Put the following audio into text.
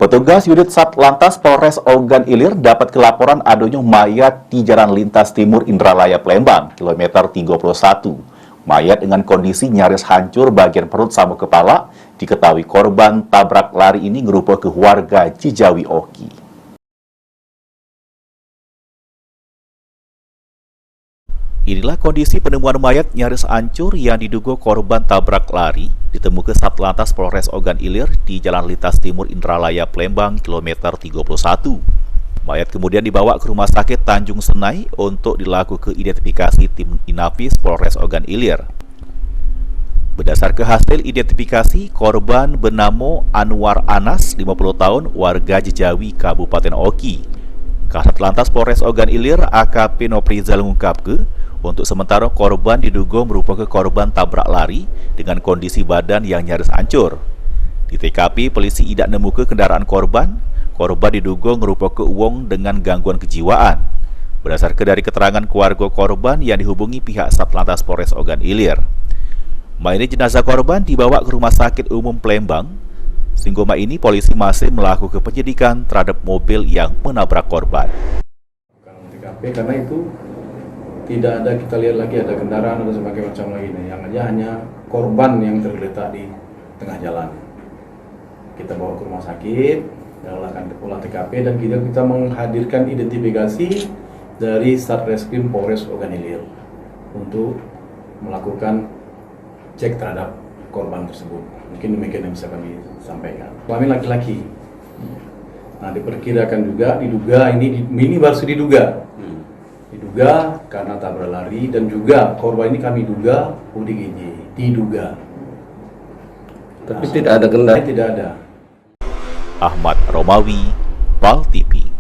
Petugas unit Satlantas Polres Ogan Ilir dapat kelaporan adanya mayat di Jalan Lintas Timur Indralaya Palembang, kilometer 31. Mayat dengan kondisi nyaris hancur bagian perut sama kepala, diketahui korban tabrak lari ini merupakan warga Cijawi Oki. Inilah kondisi penemuan mayat nyaris hancur yang diduga korban tabrak lari ditemukan Satlantas Polres Ogan Ilir di Jalan Lintas Timur Indralaya Palembang kilometer 31. Mayat kemudian dibawa ke Rumah Sakit Tanjung Senai untuk dilakukan identifikasi tim Inafis Polres Ogan Ilir. Berdasarkan hasil identifikasi, korban bernama Anwar Anas, 50 tahun, warga Cijawi, Kabupaten Oki. Kasat Lantas Polres Ogan Ilir AKP Noprizal mengungkapkan, untuk sementara korban diduga merupakan korban tabrak lari dengan kondisi badan yang nyaris hancur. Di TKP, polisi tidak menemukan kendaraan korban. Korban diduga merupakan wong dengan gangguan kejiwaan. Berdasarkan dari keterangan keluarga korban yang dihubungi pihak Satlantas Polres Ogan Ilir. Mayat jenazah korban dibawa ke Rumah Sakit Umum Palembang. Sehingga ini polisi masih melakukan penyidikan terhadap mobil yang menabrak korban. TKP karena itu tidak ada, kita lihat lagi ada kendaraan atau sebagainya macam lagi nih. Yang aja hanya korban yang tergeletak di tengah jalan. Kita bawa ke rumah sakit, melakukan olah TKP dan kita menghadirkan identifikasi dari Satreskrim Polres Ogan Ilir untuk melakukan cek terhadap korban tersebut. Mungkin demikian yang bisa kami sampaikan. Kelamin laki-laki. Nah, diperkirakan juga, diduga ini baru diduga. Diduga karena tabrak lari dan juga korban ini kami duga ODGJ. Diduga. Tapi tidak ada kendala. Tidak ada. Ahmad Romawi, PAL TV.